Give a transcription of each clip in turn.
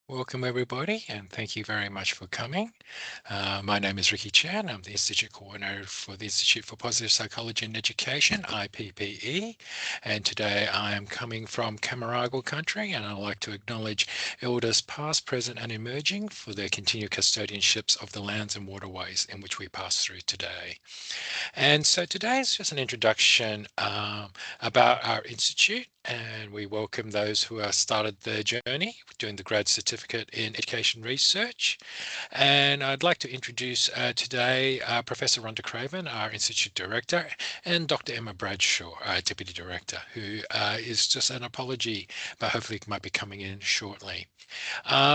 Welcome everybody, and thank you very much for coming. My name is Ricky Chan. I'm the Institute Coordinator for the Institute for Positive Psychology and Education, IPPE, and today I am coming from Camaragal country, and I'd like to acknowledge elders past, present and emerging for their continued custodianships of the lands and waterways in which we pass through today. And so today is just an introduction about our institute, and we welcome those who have started their journey doing the grad certificate in education research. And I'd like to introduce today Professor Rhonda Craven, our institute director, and Dr. Emma Bradshaw, our deputy director, who is just an apology, but hopefully might be coming in shortly.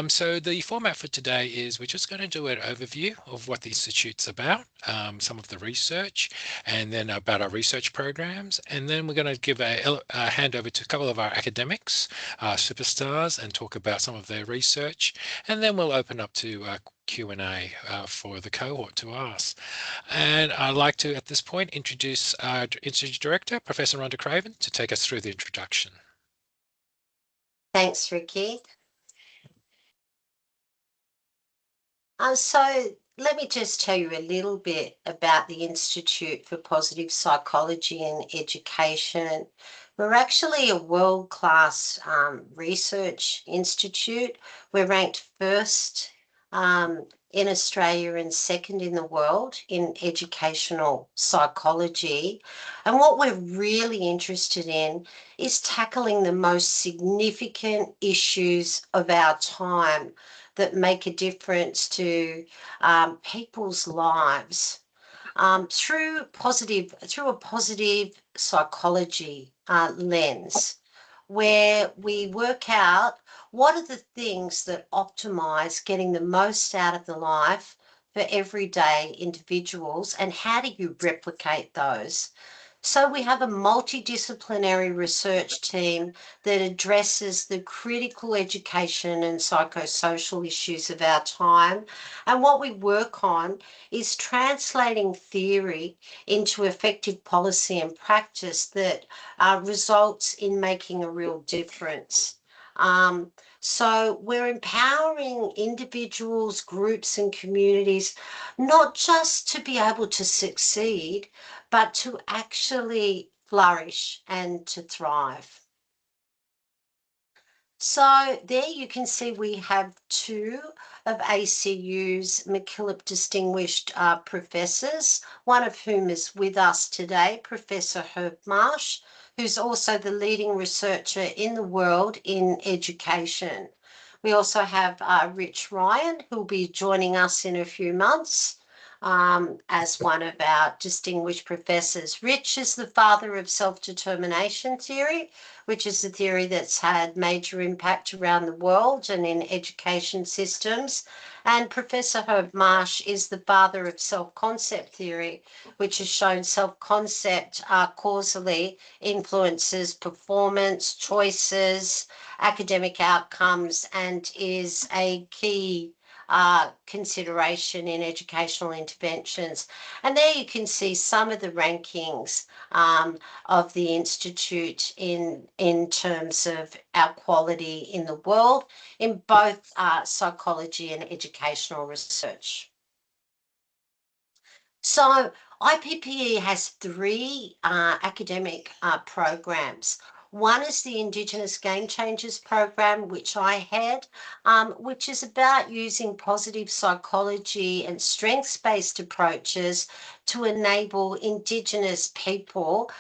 So the format for today is we're just going to do an overview of what the Institute's about, some of the research, and then about our research programs. And then we're going to give a handover to a couple of our academics, superstars, and talk about some of their research. And then we'll open up to Q&A for the cohort to ask. And I'd like to, at this point, introduce our Institute Director, Professor Rhonda Craven, to take us through the introduction. Thanks, Ricky. So let me just tell you a little bit about the Institute for Positive Psychology and Education. We're actually a world-class research institute. We're ranked first in Australia and second in the world in educational psychology. And what we're really interested in is tackling the most significant issues of our time that make a difference to people's lives through a positive psychology lens, where we work out what are the things that optimize getting the most out of the life for everyday individuals, and how do you replicate those? So we have a multidisciplinary research team that addresses the critical education and psychosocial issues of our time. And what we work on is translating theory into effective policy and practice that results in making a real difference. So we're empowering individuals, groups, and communities not just to be able to succeed, but to actually flourish and to thrive. So there you can see we have two of ACU's MacKillop Distinguished Professors, one of whom is with us today, Professor Herb Marsh, who's also the leading researcher in the world in education. We also have Rich Ryan, who'll be joining us in a few months. As one of our distinguished professors. Rich is the father of self-determination theory, which is a theory that's had major impact around the world and in education systems. And Professor Herb Marsh is the father of self-concept theory, which has shown self-concept causally influences performance, choices, academic outcomes, and is a key consideration in educational interventions. And there you can see some of the rankings of the Institute in terms of our quality in the world in both psychology and educational research. So IPPE has three academic programs. One is the Indigenous Game Changers program, which I head, which is about using positive psychology and strengths-based approaches to enable Indigenous people,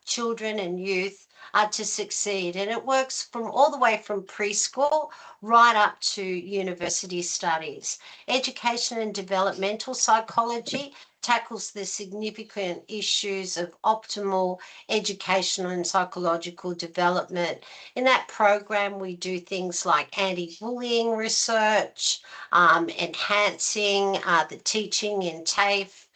children and youth, to succeed. And it works from all the way from preschool right up to university studies. Education and developmental psychology tackles the significant issues of optimal educational and psychological development. In that program, we do things like anti-bullying research, enhancing the teaching in TAFE,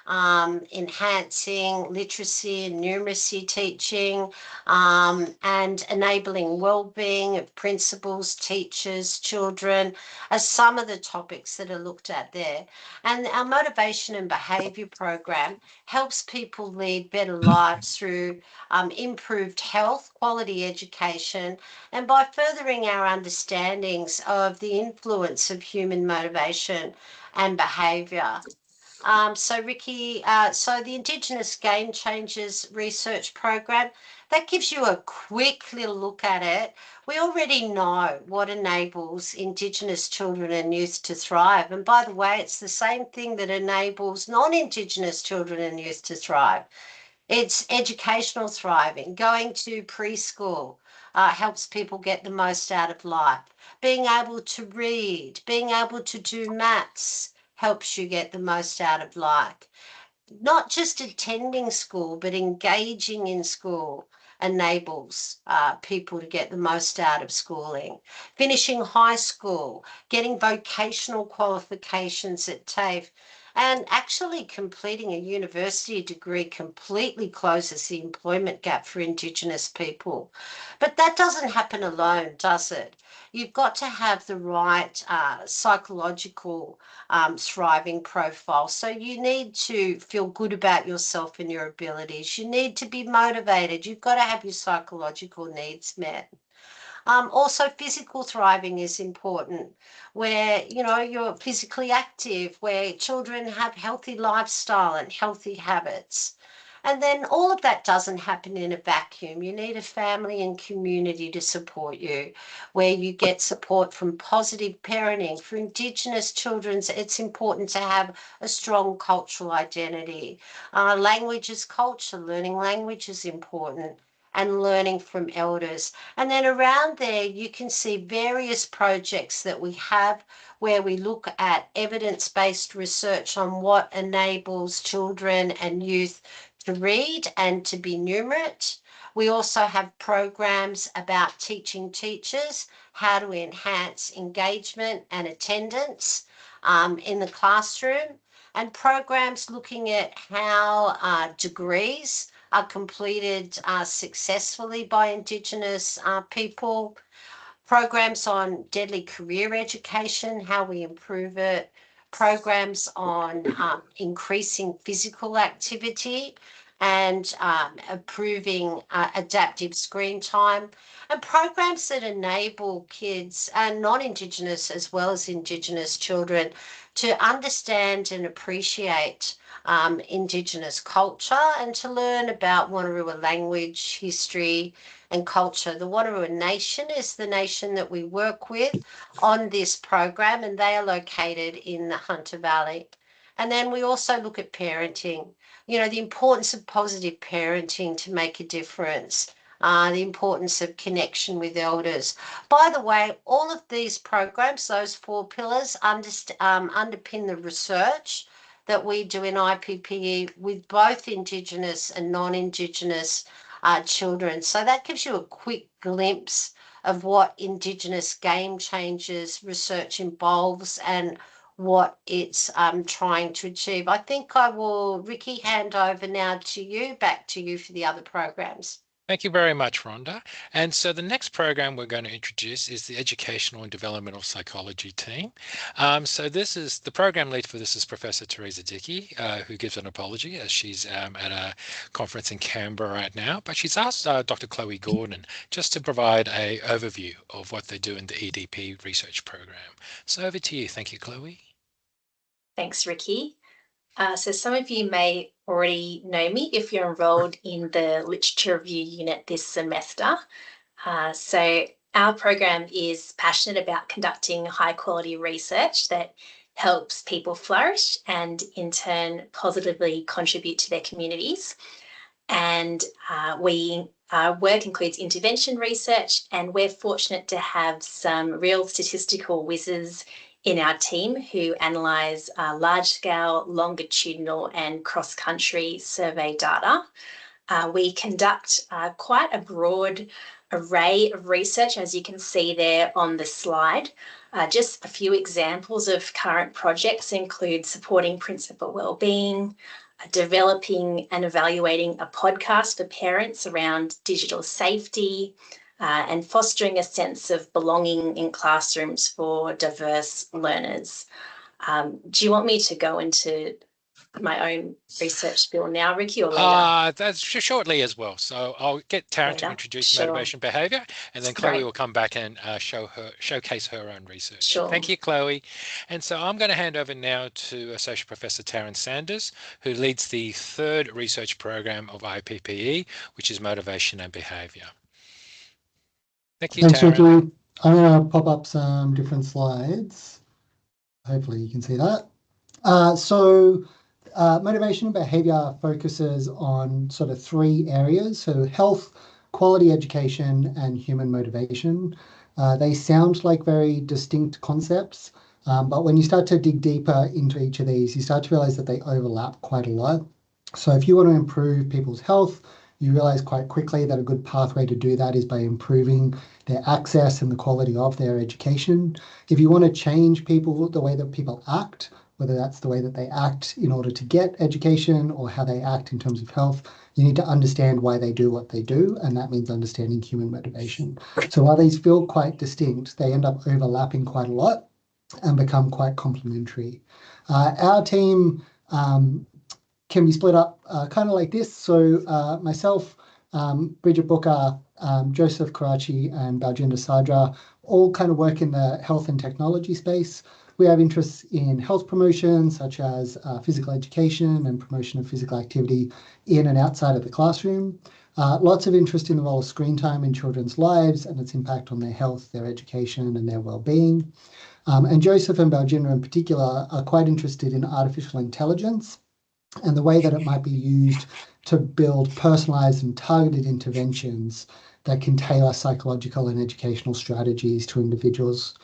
enhancing literacy and numeracy teaching, and enabling well-being of principals, teachers, children, are some of the topics that are looked at there. And our motivation and behaviour program helps people lead better lives through improved health, quality education, and by furthering our understandings of the influence of human motivation and behaviour. So Ricky, so the Indigenous Game Changers research program, that gives you a quick little look at it. We already know what enables Indigenous children and youth to thrive. And by the way, it's the same thing that enables non-Indigenous children and youth to thrive. It's educational thriving. Going to preschool helps people get the most out of life. Being able to read, being able to do maths helps you get the most out of life. Not just attending school, but engaging in school enables people to get the most out of schooling. Finishing high school, getting vocational qualifications at TAFE, and actually completing a university degree completely closes the employment gap for Indigenous people. But that doesn't happen alone, does it? You've got to have the right psychological thriving profile. So you need to feel good about yourself and your abilities. You need to be motivated. You've got to have your psychological needs met. Also, physical thriving is important, where you're physically active, where children have healthy lifestyle and healthy habits. And then all of that doesn't happen in a vacuum. You need a family and community to support you, where you get support from positive parenting. For Indigenous children, it's important to have a strong cultural identity. Language is culture. Learning language is important, and learning from elders. And then around there, you can see various projects that we have where we look at evidence-based research on what enables children and youth to read and to be numerate. We also have programs about teaching teachers how to enhance engagement and attendance in the classroom, and programs looking at how degrees are completed successfully by Indigenous people, programs on deadly career education, how we improve it, programs on increasing physical activity and improving adaptive screen time, and programs that enable kids and non-Indigenous as well as Indigenous children to understand and appreciate Indigenous culture and to learn about Wanneroo language, history, and culture. The Wanneroo Nation is the nation that we work with on this program, and they are located in the Hunter Valley. And then we also look at parenting, the importance of positive parenting to make a difference. The importance of connection with elders. By the way, all of these programs, those 4 pillars, underpin the research that we do in IPPE with both Indigenous and non-Indigenous children. So that gives you a quick glimpse of what Indigenous game changers research involves and what it's trying to achieve. I think I will, Ricky, hand over now to you, back to you for the other programs. Thank you very much, Rhonda. And so the next program we're going to introduce is the Educational and Developmental Psychology team. So this is the program lead for this is Professor Teresa Dickey, who gives an apology as she's at a conference in Canberra right now. But she's asked Dr. Chloe Gordon just to provide an overview of what they do in the EDP research program. So over to you. Thank you, Chloe. Thanks, Ricky. So some of you may already know me if you're enrolled in the literature review unit this semester. So our program is passionate about conducting high quality research that helps people flourish and in turn positively contribute to their communities. And our work includes intervention research, and we're fortunate to have some real statistical whizzes in our team who analyse large-scale, longitudinal and cross-country survey data. We conduct quite a broad array of research, as you can see there on the slide. Just a few examples of current projects include supporting principal wellbeing, developing and evaluating a podcast for parents around digital safety, and fostering a sense of belonging in classrooms for diverse learners. Do you want me to go into my own research spiel now, Ricky, or later? That's shortly as well. So I'll get Taryn to Later? introduce Sure. motivation behavior, and then Chloe Great. will come back and showcase her own research. Sure. Thank you, Chloe. And so I'm going to hand over now to Associate Professor Taryn Sanders, who leads the third research program of IPPE, which is motivation and behavior. Thank you, Thanks, Taryn. Ricky. I'm going to pop up some different slides. Hopefully you can see that. Motivation and behavior focuses on sort of 3 areas. So health, quality education, and human motivation. They sound like very distinct concepts, but when you start to dig deeper into each of these, you start to realize that they overlap quite a lot. So if you want to improve people's health, you realize quite quickly that a good pathway to do that is by improving their access and the quality of their education. If you want to change people, the way that people act, whether that's the way that they act in order to get education or how they act in terms of health, you need to understand why they do what they do, and that means understanding human motivation. So while these feel quite distinct, they end up overlapping quite a lot and become quite complementary. Our team can be split up kind of like this. So myself, Bridget Booker, Joseph Karachi, and Baljinder Sadra all kind of work in the health and technology space. We have interests in health promotion, such as physical education and promotion of physical activity in and outside of the classroom. Lots of interest in the role of screen time in children's lives and its impact on their health, their education, and their well-being. And Joseph and Baljinder in particular are quite interested in artificial intelligence and the way that it might be used to build personalized and targeted interventions that can tailor psychological and educational strategies to individuals.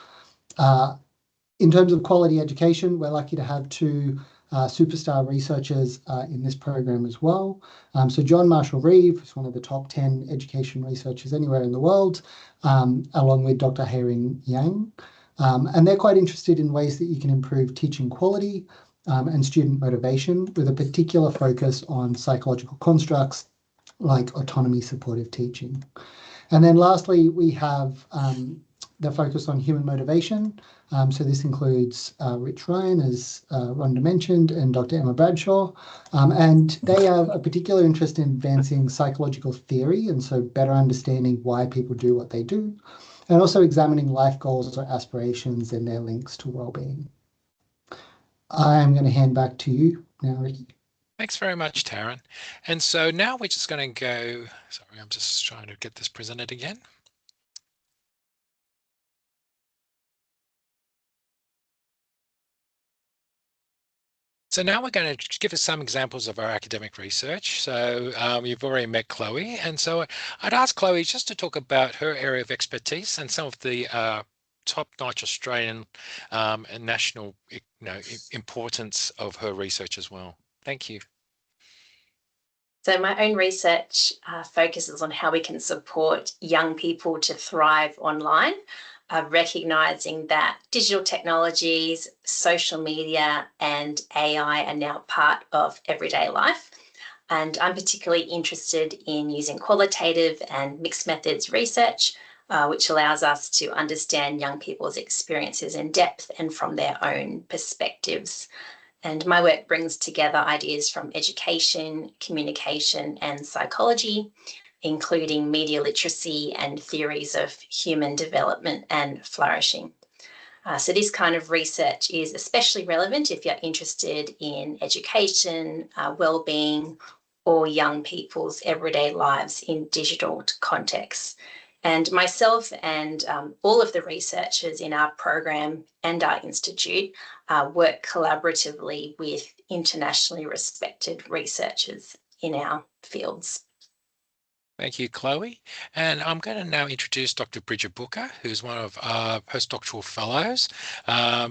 In terms of quality education, we're lucky to have 2 superstar researchers in this program as well. So John Marshall Reeve is one of the top 10 education researchers anywhere in the world, along with Dr. Haring Yang. And they're quite interested in ways that you can improve teaching quality and student motivation, with a particular focus on psychological constructs like autonomy supportive teaching. And then lastly, we have the focus on human motivation. So this includes Rich Ryan, as Rhonda mentioned, and Dr. Emma Bradshaw. And they have a particular interest in advancing psychological theory, and so better understanding why people do what they do, and also examining life goals or aspirations and their links to well-being. I'm going to hand back to you now, Ricky. Thanks very much, Taryn. And so now we're just going to go, sorry, I'm just trying to get this presented again. So now we're going to give us some examples of our academic research. So you've already met Chloe. And so I'd ask Chloe just to talk about her area of expertise and some of the top-notch Australian and national importance of her research as well. Thank you. So my own research focuses on how we can support young people to thrive online, recognising that digital technologies, social media and AI are now part of everyday life. And I'm particularly interested in using qualitative and mixed methods research, which allows us to understand young people's experiences in depth and from their own perspectives. And my work brings together ideas from education, communication, and psychology, including media literacy and theories of human development and flourishing. So this kind of research is especially relevant if you're interested in education, well-being, or young people's everyday lives in digital contexts. And myself and all of the researchers in our program and our institute work collaboratively with internationally respected researchers in our fields. Thank you, Chloe. And I'm going to now introduce Dr. Bridget Booker, who's one of our postdoctoral fellows.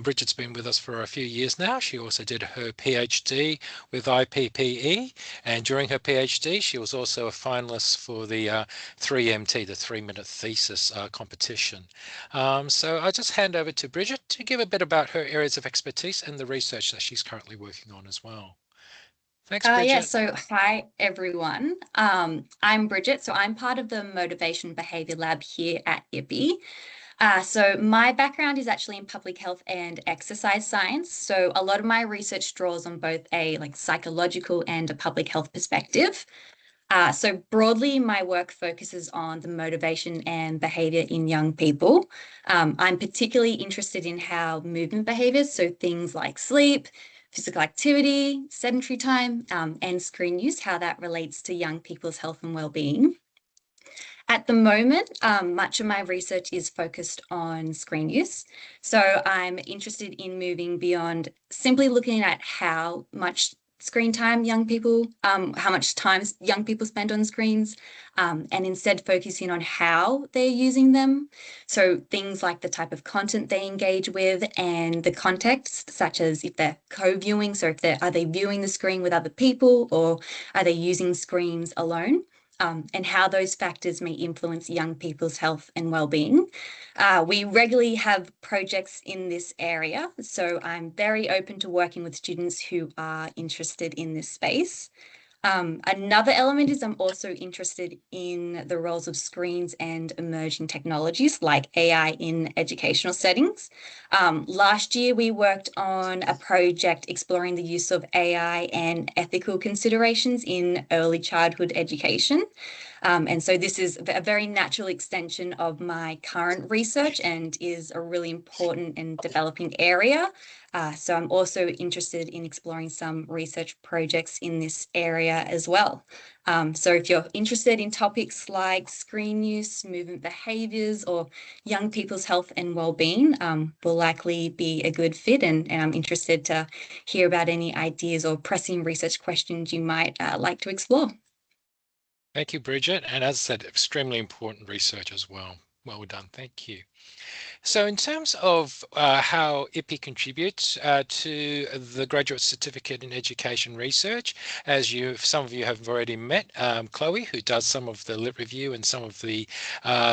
Bridget's been with us for a few years now. She also did her PhD with IPPE, and during her PhD, she was also a finalist for the 3MT, the 3-minute thesis competition. So I'll just hand over to Bridget to give a bit about her areas of expertise and the research that she's currently working on as well. Thanks, Bridget. Yeah, so hi everyone. I'm Bridget, so I'm part of the Motivation Behaviour Lab here at IPPE. So my background is actually in public health and exercise science. So a lot of my research draws on both a psychological and a public health perspective. So broadly, my work focuses on the motivation and behavior in young people. I'm particularly interested in how movement behaviors, so things like sleep, physical activity, sedentary time, and screen use, how that relates to young people's health and well-being. At the moment, much of my research is focused on screen use. So I'm interested in moving beyond simply looking at how much screen time young people, how much time young people spend on screens, and instead focusing on how they're using them. So things like the type of content they engage with and the context, such as if they're co-viewing, so if are they viewing the screen with other people or are they using screens alone? And how those factors may influence young people's health and well-being. We regularly have projects in this area, so I'm very open to working with students who are interested in this space. Another element is I'm also interested in the roles of screens and emerging technologies like AI in educational settings. Last year, we worked on a project exploring the use of AI and ethical considerations in early childhood education. And so this is a very natural extension of my current research and is a really important and developing area. So I'm also interested in exploring some research projects in this area as well. So if you're interested in topics like screen use, movement behaviours, or young people's health and well-being, will likely be a good fit. And I'm interested to hear about any ideas or pressing research questions you might like to explore. Thank you, Bridget. And as I said, extremely important research as well. Well done. Thank you. So in terms of how IPPE contributes to the Graduate Certificate in Education Research, as some of you have already met, Chloe, who does some of the lit review and some of the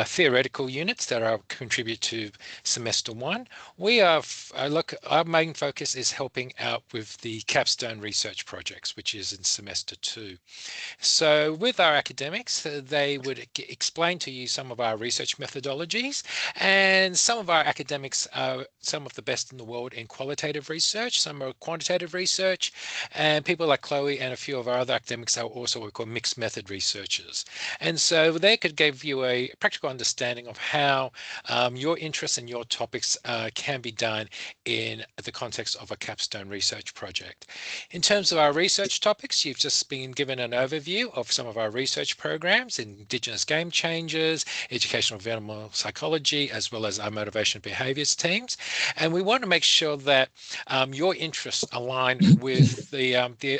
theoretical units that contribute to semester one, we are, our main focus is helping out with the Capstone research projects, which is in semester two. So with our academics, they would explain to you some of our research methodologies, and some of our academics are some of the best in the world in qualitative research, some are quantitative research, and people like Chloe and a few of our other academics are also what we call mixed method researchers. And so they could give you a practical understanding of how your interests and your topics can be done in the context of a capstone research project. In terms of our research topics, you've just been given an overview of some of our research programs: Indigenous game changers, educational developmental psychology, as well as our motivation behaviors teams. And we want to make sure that your interests align with the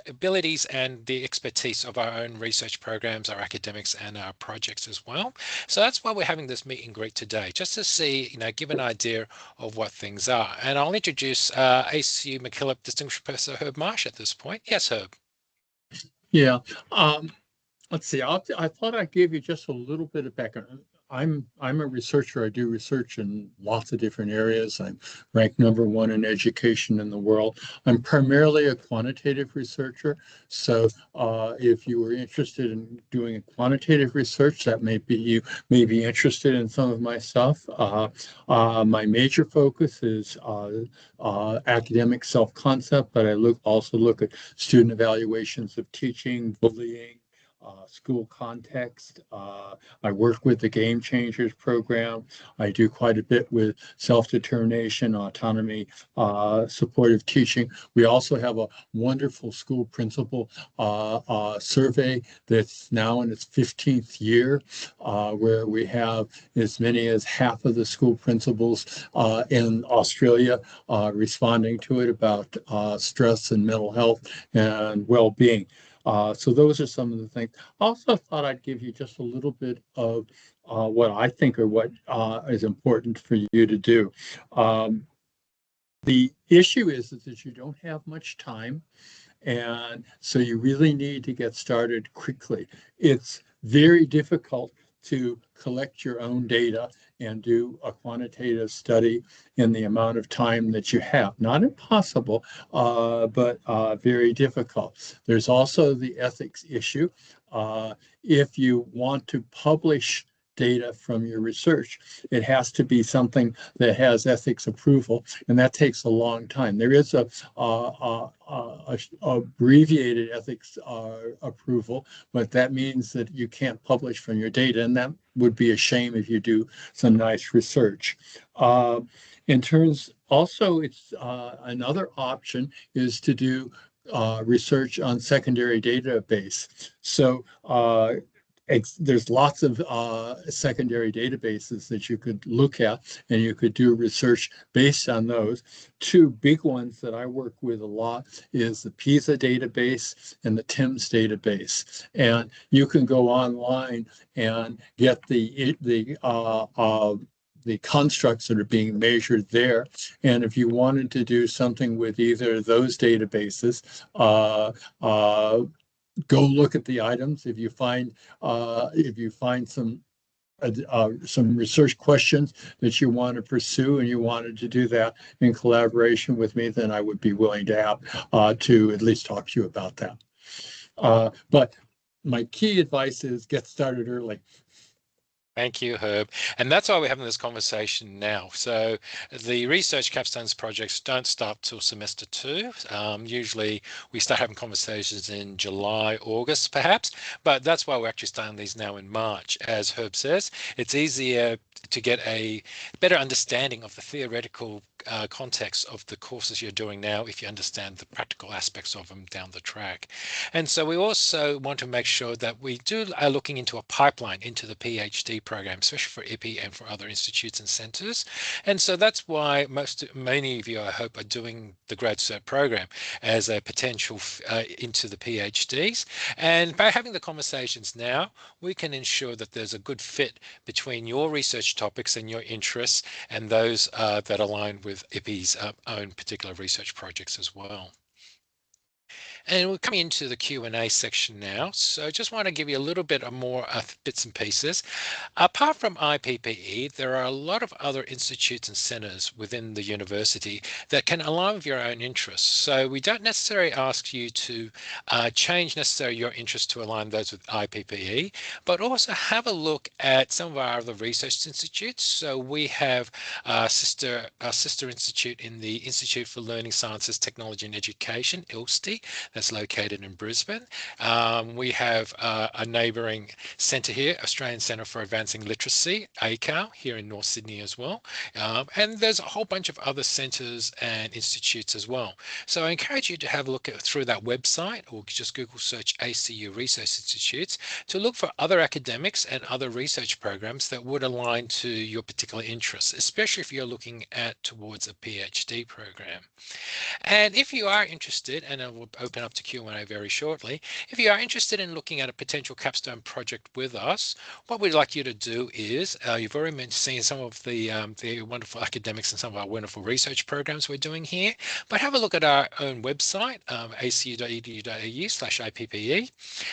abilities and the expertise of our own research programs, our academics, and our projects as well. So that's why we're having this meet and greet today, just to see, give an idea of what things are. And I'll introduce ACU MacKillop Distinguished Professor Herb Marsh at this point. Yes, Herb. Yeah. Let's see. I thought I'd give you just a little bit of background. I'm a researcher. I do research in lots of different areas. I'm ranked #1 in education in the world. I'm primarily a quantitative researcher. So if you were interested in doing quantitative research, that you may be interested in some of my stuff. My major focus is academic self-concept, but I also look at student evaluations of teaching, bullying, school context. I work with the Game Changers program. I do quite a bit with self-determination, autonomy, supportive teaching. We also have a wonderful school principal survey that's now in its 15th year, where we have as many as half of the school principals in Australia responding to it about stress and mental health and well-being. So those are some of the things. I also thought I'd give you just a little bit of what I think are what is important for you to do. The issue is that you don't have much time, and so you really need to get started quickly. It's very difficult to collect your own data and do a quantitative study in the amount of time that you have. Not impossible, but very difficult. There's also the ethics issue. If you want to publish data from your research, it has to be something that has ethics approval, and that takes a long time. There is a abbreviated ethics approval, but that means that you can't publish from your data, and that would be a shame if you do some nice research. In terms, also, it's another option is to do research on secondary database. So there's lots of secondary databases that you could look at, and you could do research based on those. Two big ones that I work with a lot is the PISA database and the TIMS database. And you can go online and get the constructs that are being measured there. And if you wanted to do something with either of those databases, go look at the items. If you find some research questions that you want to pursue and you wanted to do that in collaboration with me, then I would be willing to have to at least talk to you about that. But my key advice is get started early. Thank you, Herb. And that's why we're having this conversation now. So the research capstones projects don't start till semester 2. Usually we start having conversations in July, August, perhaps, but that's why we're actually starting these now in March. As Herb says, it's easier to get a better understanding of the theoretical context of the courses you're doing now if you understand the practical aspects of them down the track. And so we also want to make sure that we are looking into a pipeline into the PhD program, especially for IPPE and for other institutes and centres. And so that's why many of you, I hope, are doing the grad cert program as a potential into the PhDs. And by having the conversations now, we can ensure that there's a good fit between your research topics and your interests and those that align with IPPE's own particular research projects as well. And we're coming into the Q&A section now. So I just want to give you a little bit of more bits and pieces. Apart from IPPE, there are a lot of other institutes and centres within the university that can align with your own interests. So we don't necessarily ask you to change necessarily your interests to align those with IPPE, but also have a look at some of our other research institutes. So we have our sister institute in the Institute for Learning Sciences, Technology and Education, ILSTE, that's located in Brisbane. We have a neighbouring centre here, Australian Centre for Advancing Literacy, ACAL, here in North Sydney as well. And there's a whole bunch of other centres and institutes as well. So I encourage you to have a look through that website or just Google search ACU Research Institutes to look for other academics and other research programs that would align to your particular interests, especially if you're looking towards a PhD program. And if you are interested, and I will open up to Q&A very shortly, if you are interested in looking at a potential capstone project with us, what we'd like you to do is, you've already been seeing some of the wonderful academics and some of our wonderful research programs we're doing here, but have a look at our own website, acu.edu.au/IPPE.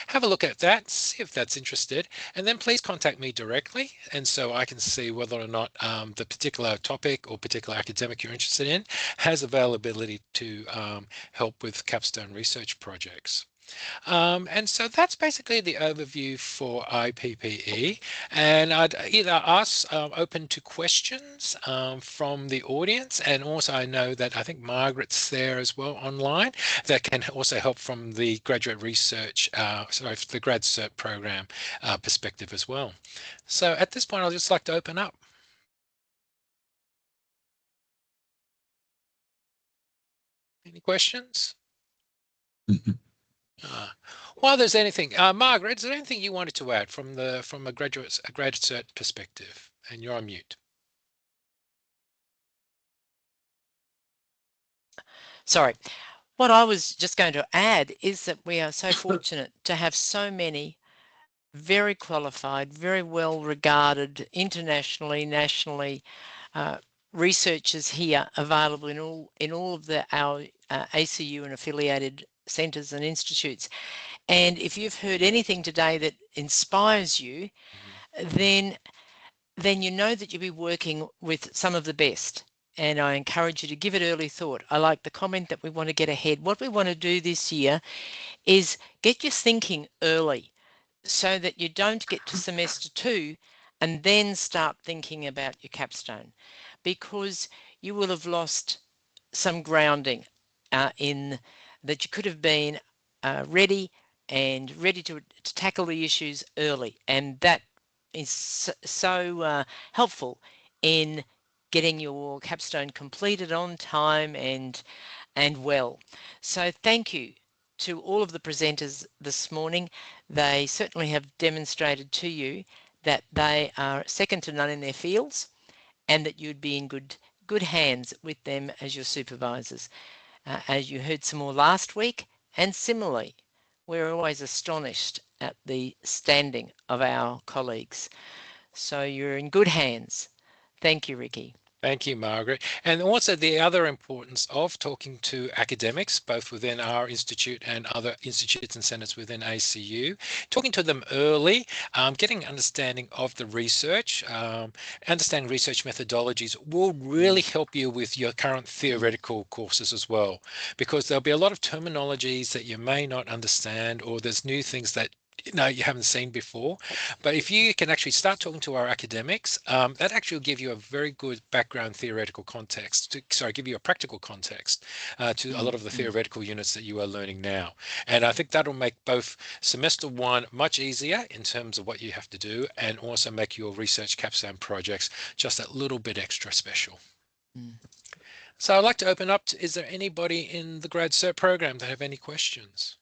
Have a look at that, see if that's interested, and then please contact me directly, and so I can see whether or not the particular topic or particular academic you're interested in has availability to help with capstone research projects. And so that's basically the overview for IPPE. And I'd either open to questions from the audience, and also I know that I think Margaret's there as well online that can also help from the graduate research, the grad cert program perspective as well. So at this point, I'd just like to open up. Any questions? While there's anything, Margaret, is there anything you wanted to add from a graduate cert perspective? And you're on mute. Sorry. What I was just going to add is that we are so fortunate to have so many very qualified, very well regarded internationally, nationally researchers here available in all of our ACU and affiliated centres and institutes. And if you've heard anything today that inspires you, then you know that you'll be working with some of the best. And I encourage you to give it early thought. I like the comment that we want to get ahead. What we want to do this year is get your thinking early so that you don't get to semester 2 and then start thinking about your capstone, because you will have lost some grounding in that. You could have been ready to tackle the issues early, and that is so helpful in getting your capstone completed on time and well. So thank you to all of the presenters this morning. They certainly have demonstrated to you that they are second to none in their fields, and that you'd be in good hands with them as your supervisors. As you heard some more last week, and similarly, we're always astonished at the standing of our colleagues. So you're in good hands. Thank you, Ricky. Thank you, Margaret. And also the other importance of talking to academics, both within our institute and other institutes and centres within ACU, talking to them early, getting understanding of the research, understanding research methodologies will really help you with your current theoretical courses as well, because there'll be a lot of terminologies that you may not understand, or there's new things that you haven't seen before. But if you can actually start talking to our academics, that actually will give you a very good background theoretical context, give you a practical context to a lot of the theoretical units that you are learning now. And I think that'll make both semester 1 much easier in terms of what you have to do, and also make your research capstone projects just a little bit extra special. So I'd like to open up to, is there anybody in the grad cert program that have any questions?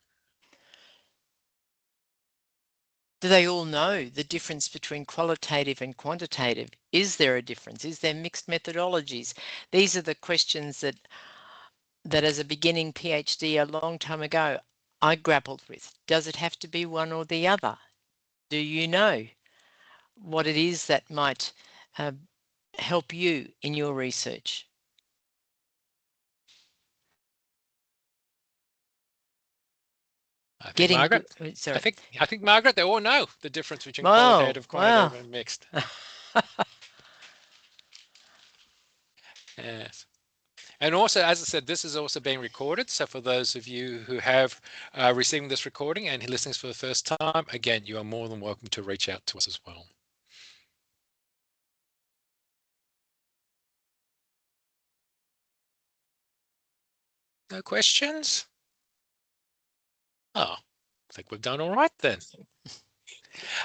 Do they all know the difference between qualitative and quantitative? Is there a difference? Is there mixed methodologies? These are the questions that as a beginning PhD a long time ago I grappled with. Does it have to be one or the other? Do you know what it is that might help you in your research? I think Margaret. Sorry. I think Margaret, they all know the difference between qualitative, quantitative, and mixed. Yes. And also, as I said, this is also being recorded. So for those of you who have receiving this recording and listening for the first time, again, you are more than welcome to reach out to us as well. No questions? Oh, I think we've done all right then.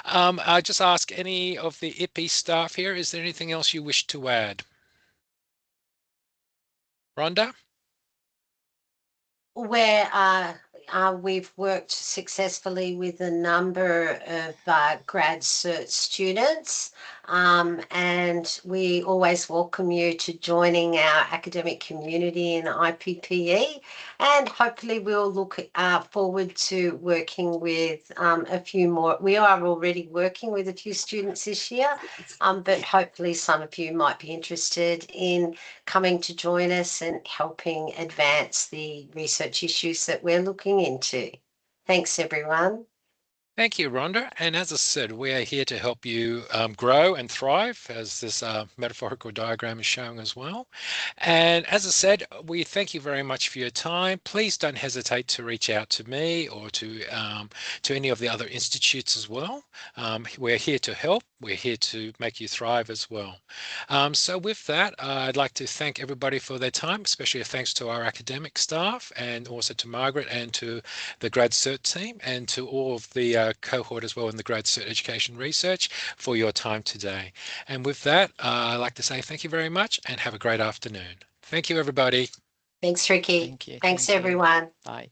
I just ask any of the IPPE staff here, is there anything else you wish to add? Rhonda? Where we've worked successfully with a number of grad cert students, and we always welcome you to joining our academic community in IPPE, and hopefully we'll look forward to working with a few more. We are already working with a few students this year, but hopefully some of you might be interested in coming to join us and helping advance the research issues that we're looking into. Thanks, everyone. Thank you, Rhonda. And as I said, we are here to help you grow and thrive, as this metaphorical diagram is showing as well. And as I said, we thank you very much for your time. Please don't hesitate to reach out to me or to any of the other institutes as well. We're here to help. We're here to make you thrive as well. So with that, I'd like to thank everybody for their time, especially a thanks to our academic staff, and also to Margaret and to the grad cert team, and to all of the cohort as well in the grad cert education research for your time today. And with that, I'd like to say thank you very much and have a great afternoon. Thank you, everybody. Thanks, Ricky. Thank you. Thanks, everyone. Bye.